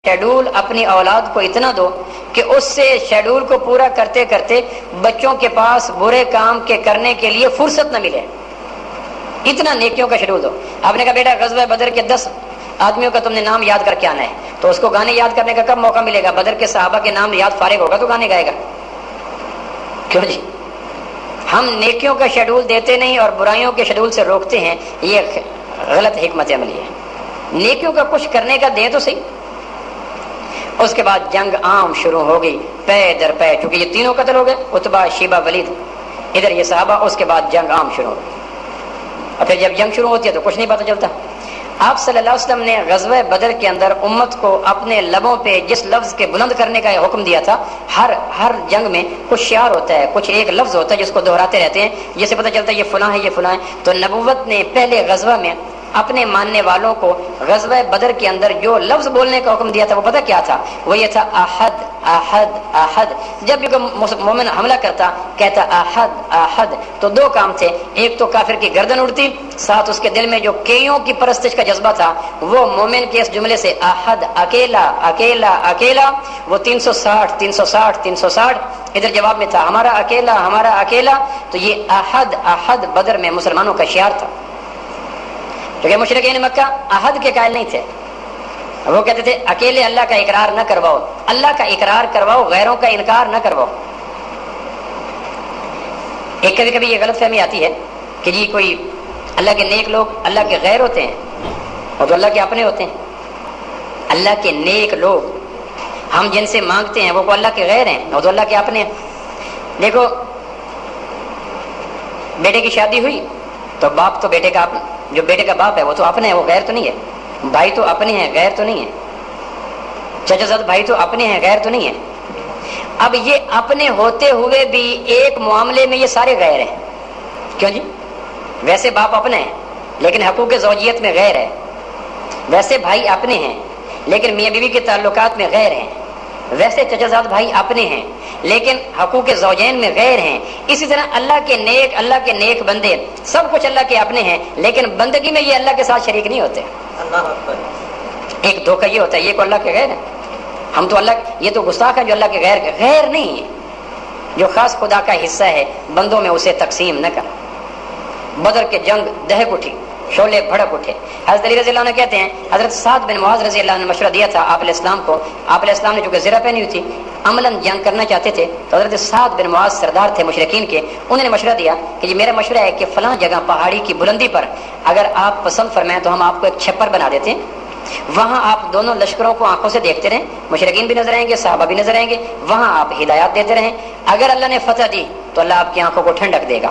Schedule اپنی اولاد کو اتنا دو کہ اس سے شیڈول کو پورا کرتے کرتے بچوں کے پاس برے کام کے کرنے کے لیے فرصت نہ ملے، اتنا نیکیوں کا شیڈول دو۔ آپ نے کہا بیٹا غزوہ بدر کے 10 آدمیوں کا تم نے نام یاد کر کے آنا ہے، تو اس کو گانے یاد کرنے کا کب موقع ملے گا؟ بدر کے صحابہ کے نام یاد فارغ ہوگا تو گانے گائے گا، کیوں جی؟ ہم نیکیوں کا شیڈول دیتے نہیں اور برائیوں کے شیڈول سے روکتے ہیں، یہ غلط حکمت عملی ہے۔ نیکیوں کا کچھ کرنے کا دیں تو صحیح۔ اس کے بعد جنگ عام شروع ہو گئی، پے در پے، چونکہ یہ تینوں قتل ہو گئے، عتبہ، شیبہ، ولید، ادھر یہ صحابہ۔ اس کے بعد جنگ عام شروع ہو گئی، اور پھر جب جنگ شروع ہوتی ہے تو کچھ نہیں پتہ چلتا۔ آپ صلی اللہ علیہ وسلم نے غزوہ بدر کے اندر امت کو اپنے لبوں پہ جس لفظ کے بلند کرنے کا حکم دیا تھا، ہر جنگ میں کچھ شعار ہوتا ہے، کچھ ایک لفظ ہوتا ہے جس کو دہراتے رہتے ہیں، جس سے پتہ چلتا ہے یہ فلاں ہے، یہ فلاں ہے۔ تو نبوت نے پہلے غزوہ میں اپنے ماننے والوں کو غزوہ بدر کے اندر جو لفظ بولنے کا حکم دیا تھا وہ پتہ کیا تھا؟ وہ یہ تھا احد احد احد۔ جب بھی مومن حملہ کرتا کہتا احد احد، تو دو کام تھے، ایک تو کافر کی گردن اڑتی، ساتھ اس کے دل میں جو کئیوں کی پرستش کا جذبہ تھا وہ مومن کے اس جملے سے احد، اکیلا اکیلا اکیلا، وہ 360 360 360 ادھر جواب میں تھا ہمارا اکیلا ہمارا اکیلا۔ تو یہ احد احد بدر میں مسلمانوں کا شعار تھا، کیونکہ مشرکین مکہ احد کے قائل نہیں تھے، وہ کہتے تھے اکیلے اللہ کا اقرار نہ کرواؤ، اللہ کا اقرار کرواؤ، غیروں کا انکار نہ کرواؤ۔ ایک کبھی کبھی یہ غلط فہمی آتی ہے کہ جی کوئی اللہ کے نیک لوگ اللہ کے غیر ہوتے ہیں، وہ تو اللہ کے اپنے ہوتے ہیں۔ اللہ کے نیک لوگ ہم جن سے مانگتے ہیں وہ اللہ کے غیر ہیں، وہ تو اللہ کے اپنے ہیں۔ دیکھو بیٹے کی شادی ہوئی تو باپ تو بیٹے کا، جو بیٹے کا باپ ہے وہ تو اپنے ہے، وہ غیر تو نہیں ہے۔ بھائی تو اپنے ہیں، غیر تو نہیں ہے۔ چچا زاد بھائی تو اپنے ہیں، غیر تو نہیں ہے۔ اب یہ اپنے ہوتے ہوئے بھی ایک معاملے میں یہ سارے غیر ہیں، کیوں جی؟ ویسے باپ اپنے ہیں لیکن حقوق زوجیت میں غیر ہے، ویسے بھائی اپنے ہیں لیکن میاں بیوی کے تعلقات میں غیر ہیں، ویسے چچا زاد بھائی اپنے ہیں لیکن حقوق زوجین میں غیر ہیں۔ اسی طرح اللہ کے نیک بندے سب کچھ اللہ کے اپنے ہیں لیکن بندگی میں یہ اللہ کے ساتھ شریک نہیں ہوتے۔ ایک دھوکہ یہ ہوتا ہے، یہ کو اللہ کے غیر ہے، ہم تو اللہ، یہ تو گستاخ ہے جو اللہ کے غیر نہیں ہے، جو خاص خدا کا حصہ ہے بندوں میں اسے تقسیم نہ کر۔ بدر کے جنگ دہک اٹھی، شعلے بھڑک اٹھے۔ حضرت علی رضی اللہ عنہ کہتے ہیں حضرت سعد بن معاذ رضی اللہ عنہ نے مشورہ دیا تھا آپ علیہ السلام کو، آپ علیہ السلام نے چونکہ زرہ پہنی ہوئی تھی عملاً جنگ کرنا چاہتے تھے، تو حضرت سعد بن معاذ سردار تھے مشرکین کے، انہوں نے مشورہ دیا کہ جی میرا مشورہ ہے کہ فلاں جگہ پہاڑی کی بلندی پر اگر آپ پسند فرمائیں تو ہم آپ کو ایک چھپر بنا دیتے ہیں، وہاں آپ دونوں لشکروں کو آنکھوں سے دیکھتے رہیں، مشرکین بھی نظر آئیں گے، صحابہ بھی نظر آئیں گے، وہاں آپ ہدایات دیتے رہیں۔ اگر اللہ نے فتح دی تو اللہ آپ کی آنکھوں کو ٹھنڈک دے گا،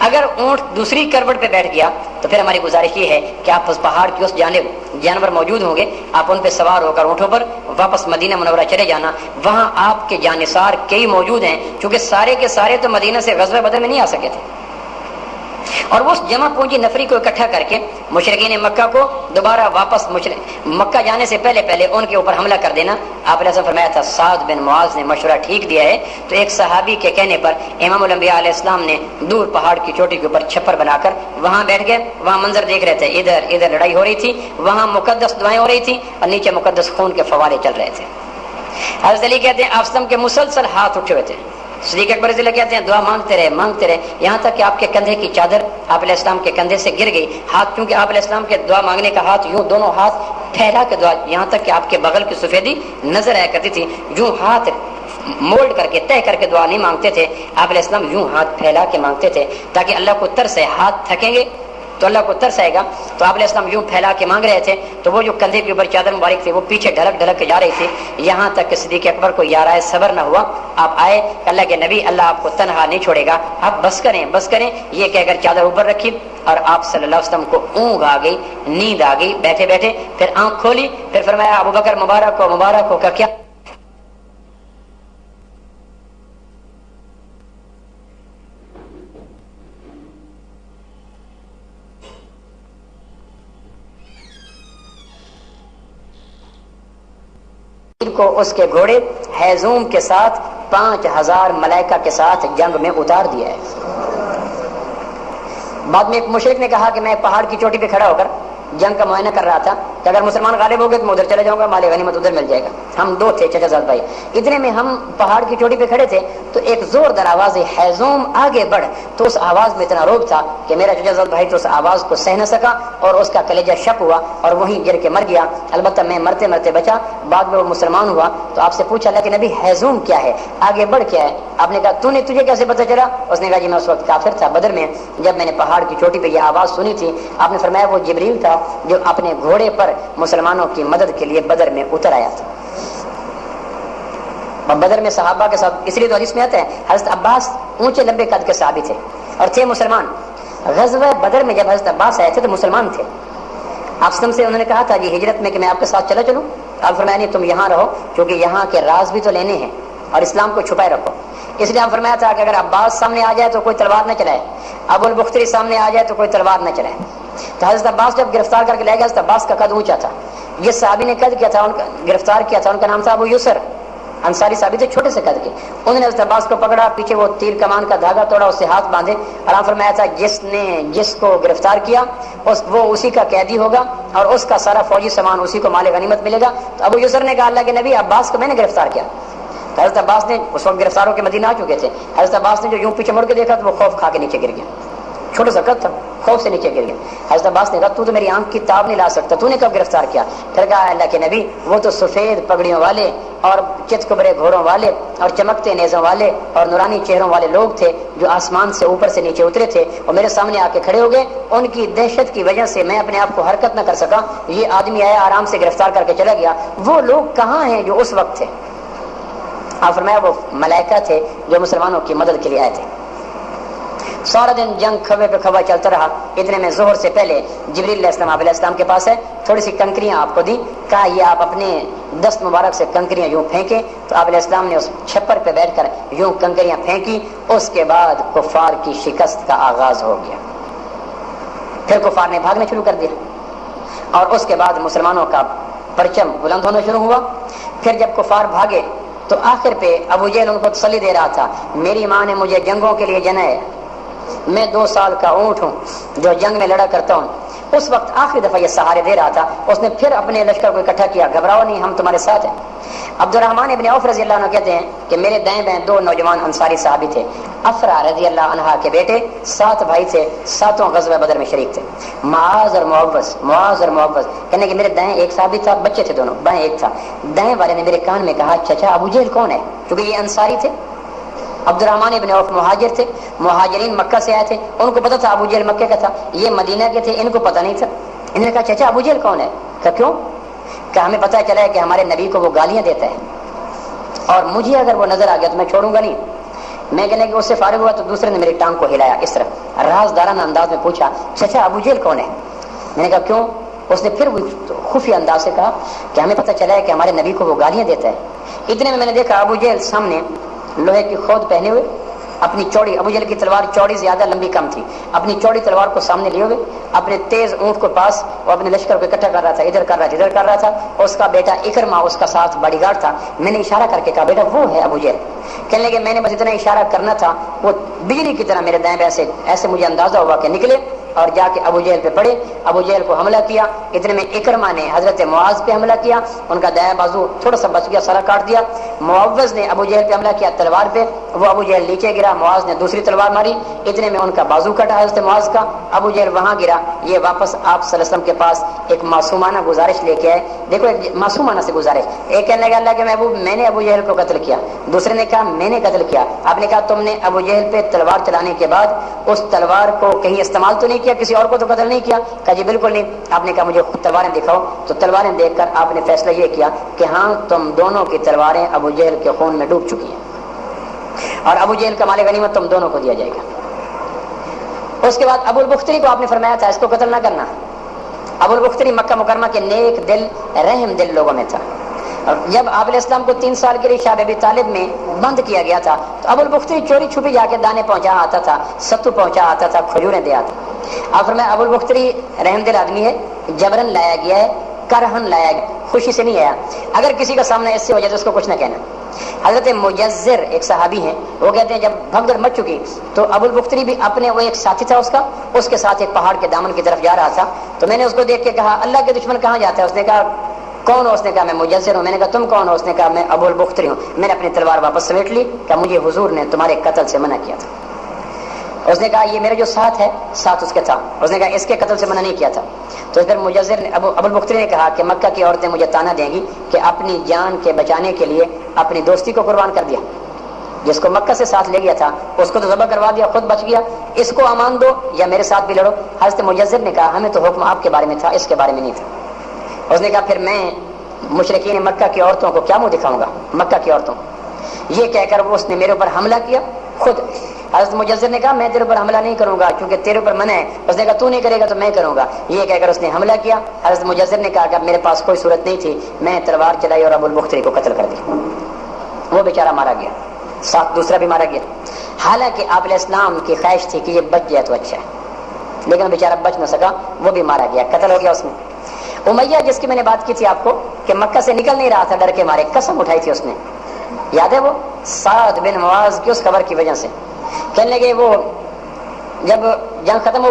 اگر اونٹ دوسری کروٹ پہ بیٹھ گیا تو پھر ہماری گزارش یہ ہے کہ آپ اس پہاڑ کی اس جانب جانور موجود ہوں گے، آپ ان پہ سوار ہو کر اونٹوں پر واپس مدینہ منورہ چلے جانا، وہاں آپ کے جانثار کئی موجود ہیں، چونکہ سارے کے سارے تو مدینہ سے غزوہ بدر میں نہیں آ سکے تھے، اور وہ جمع پونجی نفری کو اکٹھا کر کے مشرکین مکہ کو دوبارہ واپس مکہ جانے سے پہلے ان کے اوپر حملہ کر دینا۔ آپ نے فرمایا تھا سعد بن معاذ نے مشورہ ٹھیک دیا ہے، تو ایک صحابی کے کہنے پر امام الانبیاء علیہ السلام نے دور پہاڑ کی چوٹی کے اوپر چھپر بنا کر وہاں بیٹھ گئے، وہاں منظر دیکھ رہے تھے، ادھر لڑائی ہو رہی تھی، وہاں مقدس دعائیں ہو رہی تھی اور نیچے مقدس خون کے فوارے چل رہے تھے۔ حضرت علی کہتے ہیں آپ کے مسلسل ہاتھ اٹھے ہوئے تھے، صدیق اکبر رضی اللہ کہتے ہیں دعا مانگتے رہے یہاں تک کہ آپ کے کندھے کی چادر آپ علیہ السلام کے کندھے سے گر گئی، ہاتھ کیونکہ آپ علیہ السلام کے دعا مانگنے کا ہاتھ یوں دونوں ہاتھ پھیلا کے دعا، یہاں تک کہ آپ کے بغل کی سفیدی نظر آیا کرتی تھی، یوں ہاتھ مولڈ کر کے طے کر کے دعا نہیں مانگتے تھے، آپ علیہ السلام یوں ہاتھ پھیلا کے مانگتے تھے تاکہ اللہ کو ترس ہے، ہاتھ تھکیں گے تو اللہ کو ترس آئے گا، تو آپ علیہ السلام یوں پھیلا کے مانگ رہے تھے، تو وہ جو کندھے کے اوپر چادر مبارک تھی وہ پیچھے ڈھلک کے جا رہی تھی، یہاں تک کہ صدیق اکبر کو یارائے صبر نہ ہوا، آپ آئے اللہ کے نبی اللہ آپ کو تنہا نہیں چھوڑے گا، آپ بس کریں یہ کہہ کر چادر اوپر رکھی، اور آپ صلی اللہ علیہ وسلم کو اونگ آ گئی، نیند آ گئی بیٹھے بیٹھے، پھر آنکھ کھولی، پھر فرمایا ابو بکر مبارک ہو کا کیا کو اس کے گھوڑے ہیزوم کے ساتھ 5000 ملائکہ کے ساتھ جنگ میں اتار دیا ہے۔ بعد میں ایک مشرک نے کہا کہ میں پہاڑ کی چوٹی پہ کھڑا ہو کر جنگ کا معائنہ کر رہا تھا، کہ اگر مسلمان غالب ہو گئے تو میں ادھر چلے جاؤں گا، مال غنیمت ادھر مل جائے گا. ہم 2 تھے چچا زاد بھائی. اتنے میں ہم پہاڑ کی چوٹی پہ کھڑے تھے تو ایک زوردار آواز حیزوم آگے بڑھ. تو اس آواز میں اتنا روب تھا کہ میرا چچا زاد بھائی تو اس آواز کو سہ نہ سکا اور اس کا کلیجہ شپ ہوا اور وہیں گر کے مر گیا. البتہ میں مرتے مرتے بچا. بعد میں وہ مسلمان ہوا تو آپ سے پوچھا اللہ کہ نبی حیزوم کیا ہے، آگے بڑھ کیا ہے؟ آپ نے کہا تجھے کیسے پتہ چلا؟ اس نے کہا جی میں اس وقت کافر تھا بدر میں، جب میں نے پہاڑ کی چوٹی پہ یہ آواز سنی تھی. آپ نے فرمایا وہ جبریل تھا جو اپنے گھوڑے پر مسلمانوں کی مدد کے لیے بدر میں اتر آیا تھا. بدر میں صحابہ کے ساتھ اس لیے تو حدیث میں آتا ہے حضرت عباس اونچے لمبے قد کے صحابی تھے اور تھے مسلمان. غزوہ بدر میں جب حضرت عباس آئے تھے تو مسلمان تھے. آپ سے انہوں نے کہا تھا جی ہجرت میں کہ میں آپ کے ساتھ چلا چلوں. آپ فرمایا نہیں تم یہاں رہو کیونکہ یہاں کے راز بھی تو لینے ہیں اور اسلام کو چھپائے رکھو. اس لیے آپ فرمایا تھا کہ اگر عباس سامنے آ جائے تو کوئی تلوار نہ چلائے، ابو البختری سامنے آ جائے تو کوئی تلوار نہ چلائے. تو حضرت عباس جب گرفتار کر کے لے گیا، حضرت عباس کا قد اونچا تھا. جس صحابی نے قد کیا تھا ان کا گرفتار کیا تھا ان کا نام تھا ابو یسر، انصاری صحابی تھے چھوٹے سے قد کے. انہوں نے حضرت عباس کو پکڑا، پیچھے وہ تیر کمان کا دھاگا توڑا، اس سے ہاتھ باندھے اور آپ فرمایا تھا جس کو گرفتار کیا وہ اسی کا قیدی ہوگا اور اس کا سارا فوجی سامان اسی کو مال غنیمت ملے گا. تو ابو یسر نے کہا اللہ کے نبی عباس کو میں نے گرفتار کیا. حضرت عباس نے اس وقت گرفتاروں کے مدینہ آ چکے تھے. حضرت عباس نے جو یوں پیچھے مڑ کے دیکھا تو وہ خوف کھا کے نیچے گر گیا. چھوٹا سا قد تھا، خوف سے نیچے گر گیا. حضرت عباس نے کہا تو میری آنکھ کی تاب نہیں لا سکتا، تو نے کب گرفتار کیا؟ پھر کہا اللہ کے نبی وہ تو سفید پگڑیوں والے اور چت کبرے گھوڑوں والے اور چمکتے نیزوں والے اور نورانی چہروں والے لوگ تھے جو آسمان سے اوپر سے نیچے اترے تھے اور میرے سامنے آ کے کھڑے ہو گئے. ان کی دہشت کی وجہ سے میں اپنے آپ کو حرکت نہ کر سکا. یہ آدمی آیا آرام سے گرفتار کر کے چلا گیا. وہ لوگ کہاں ہیں جو اس وقت تھے؟ آپ فرمایا وہ ملائکہ تھے جو مسلمانوں کی مدد کے لیے آئے تھے. سارا دن جنگ کھوے پہ کھوا چلتا رہا. اتنے میں ظہر سے پہلے جبریل علیہ السلام کے پاس ہے، تھوڑی سی کنکریاں آپ کو دی، کہا یہ آپ اپنے دست مبارک سے کنکریاں یوں پھینکیں. تو آپ علیہ السلام نے اس چھپر پہ بیٹھ کر یوں کنکریاں پھینکی. اس کے بعد کفار کی شکست کا آغاز ہو گیا. پھر کفار نے بھاگنا شروع کر دیا اور اس کے بعد مسلمانوں کا پرچم بلند ہونا شروع ہوا. پھر جب کفار بھاگے تو آخر پہ ابو جہل ان کو تسلی دے رہا تھا میری ماں نے مجھے جنگوں کے لیے جنا ہے، میں 2 سال کا اونٹ ہوں جو جنگ میں لڑا کرتا ہوں. اس وقت آخری دفعہ یہ سہارے دے رہا تھا. اس نے پھر اپنے لشکر کو اکٹھا کیا، گھبراؤ نہیں ہم تمہارے ساتھ ہیں. عبد الرحمن ابن عوف رضی اللہ عنہ کہتے ہیں کہ میرے دائیں بائیں 2 نوجوان انصاری صحابی تھے. افرا رضی اللہ عنہ کے بیٹے 7 بھائی تھے، 7 غزوہ بدر میں شریک تھے. معاذ اور معوذ کہنے کہ میرے دائیں ایک صحابی تھا، بچے تھے دونوں، بائیں ایک تھا. دائیں والے نے میرے کان میں کہا چچا ابو جہل کون ہے؟ کیونکہ یہ انصاری تھے. عبد الرحمن ابن عوف مہاجر تھے، مہاجرین مکہ سے آئے تھے. ان کو پتا تھا ابو جہل مکے کا تھا، یہ مدینہ کے تھے، ان کو پتہ نہیں تھا. انہوں نے کہا چچا ابو جہل کون ہے؟ کہ کیوں؟ کہ ہمیں پتہ چلا ہے کہ ہمارے نبی کو وہ گالیاں دیتا ہے اور مجھے اگر وہ نظر آ گیا تو میں چھوڑوں گا نہیں. میں کہنے کہ اس سے فارغ ہوا تو دوسرے نے میری ٹانگ کو ہلایا، اس طرح رازدارانہ انداز میں پوچھا چچا ابو جہل کون ہے؟ میں نے کہا کیوں؟ اس نے پھر خفیہ انداز سے کہا کہ ہمیں پتہ چلا ہے کہ ہمارے نبی کو وہ گالیاں دیتا ہے. اتنے میں نے دیکھا ابو جہل سامنے لوہے کی خود پہنے ہوئے، اپنی چوڑی، ابو جہل کی تلوار چوڑی زیادہ لمبی کم تھی، اپنی چوڑی تلوار کو سامنے لیے ہوئے اپنے تیز اونٹ کو پاس وہ اپنے لشکر کو اکٹھا کر رہا تھا، ادھر کر رہا تھا. اس کا بیٹا اکرمہ اس کا ساتھ باڈی گارڈ تھا. میں نے اشارہ کر کے کہا بیٹا وہ ہے ابو جہل. کہنے لگے میں نے بس اتنا اشارہ کرنا تھا، وہ بجلی کی طرح میرے دائیں بائیں ایسے مجھے اندازہ ہوا کہ نکلے اور جا کے ابو جہل پہ پڑے. ابو جہل کو حملہ کیا. اتنے میں اکرمہ نے حضرت معاذ پہ حملہ کیا، ان کا دایاں بازو تھوڑا سا بچ گیا، سارا کاٹ دیا. معوذ نے ابو جہل پہ حملہ کیا تلوار پہ، وہ ابو جہل نیچے گرا، معاذ نے دوسری تلوار ماری. اتنے میں ان کا بازو کٹا حضرت معاذ کا، ابو جہل وہاں گرا. یہ واپس آپ صلی اللہ علیہ وسلم کے پاس ایک معصومانہ گزارش لے کے آئے. دیکھو ایک معصومانہ سے گزارش. ایک کہنے لگا اللہ کے محبوب میں نے ابو جہل کو قتل کیا، دوسرے نے کہا میں نے قتل کیا. آپ نے کہا تم نے ابو جہل پہ تلوار چلانے کے بعد اس تلوار کو کہیں استعمال تو نہیں کیا، کسی اور کو تو قتل نہیں کیا؟ کہا جی بالکل نہیں. آپ نے کہا مجھے خود تلواریں دکھاؤ. تو تلواریں دیکھ کر آپ نے فیصلہ یہ کیا کہ ہاں تم دونوں کی تلواریں ابو جہل کے خون میں ڈوب چکی ہیں اور ابو جہل کا مال غنیمت تم دونوں کو دیا جائے گا. اس کے بعد ابو البختری کو آپ نے فرمایا تھا اس کو قتل نہ کرنا. ابو البختری مکہ مکرمہ کے نیک دل رحم دل لوگوں میں تھا. اور جب آپ علیہ السلام کو 3 سال کے لیے شاہ ابی طالب میں بند کیا گیا تھا تو ابو البختری چوری چھپی جا کے دانے پہنچا آتا تھا، ستو پہنچا آتا تھا، کھجوریں دے آتا. آپ فرمایا ابو البختری رحم دل آدمی ہے، جبرن لایا گیا ہے، کرہن لایا گیا، خوشی سے نہیں آیا. اگر کسی کا سامنا اس سے ہو جائے تو اس کو کچھ نہ کہنا. حضرت مجزر ایک صحابی ہیں، وہ کہتے ہیں جب بھگدڑ مچ چکی تو ابو البختری بھی اپنے، وہ ایک ساتھی تھا اس کے ساتھ ایک پہاڑ کے دامن کی طرف جا رہا تھا. تو میں نے اس کو دیکھ کے کہا اللہ کے دشمن کہاں جاتا ہے؟ اس نے کہا کون ہو؟ اس نے کہا میں مجزر ہوں. میں نے کہا تم کون ہو؟ اس نے کہا میں ابو البختری ہوں. میں نے اپنی تلوار واپس سمیٹ لی کہ مجھے حضور نے تمہارے قتل سے منع کیا تھا. اس نے کہا یہ میرا جو ساتھ ہے، ساتھ اس کے تھا. اس نے کہا اس کے قتل سے منع نہیں کیا تھا. تو پھر مجزر نے ابو البختری نے کہا کہ مکہ کی عورتیں مجھے تانا دیں گی کہ اپنی جان کے بچانے کے لیے اپنی دوستی کو قربان کر دیا. جس کو مکہ سے ساتھ لے گیا تھا اس کو تو ذبح کروا دیا، خود بچ گیا. اس کو امان دو یا میرے ساتھ بھی لڑو. حضرت مجزر نے کہا ہمیں تو حکم آپ کے بارے میں تھا، اس کے بارے میں نہیں تھا. اس نے کہا پھر میں مشرکین مکہ کی عورتوں کو کیا منہ دکھاؤں گا؟ مکہ کی عورتوں یہ کہہ کر وہ اس نے میرے اوپر حملہ کیا. خود حضرت مجزر نے کہا میں تیرے اوپر حملہ نہیں کروں گا کیونکہ تیرے اوپر منع ہے. اس نے کہا تو نہیں کرے گا تو میں کروں گا. یہ کہہ کر اس نے حملہ کیا. حضرت مجزر نے کہا کہ میرے پاس کوئی صورت نہیں تھی، میں تلوار چلائی اور ابو البختری کو قتل کر دیا. وہ بیچارہ مارا گیا، ساتھ دوسرا بھی مارا گیا. حالانکہ آپ علیہ السلام کی خواہش تھی کہ یہ بچ جائے تو اچھا ہے، لیکن بیچارہ بچ نہ سکا، وہ بھی مارا گیا، قتل ہو گیا اس میں. امیہ جس کی میں نے بات کی تھی آپ کو کہ مکہ سے نکل نہیں رہا تھا ڈر کے مارے، قسم اٹھائی تھی اس نے، یاد ہے وہ سعد بن معاذ کی اس خبر کی وجہ سے. کہنے لگے وہ جب جنگ ختم ہو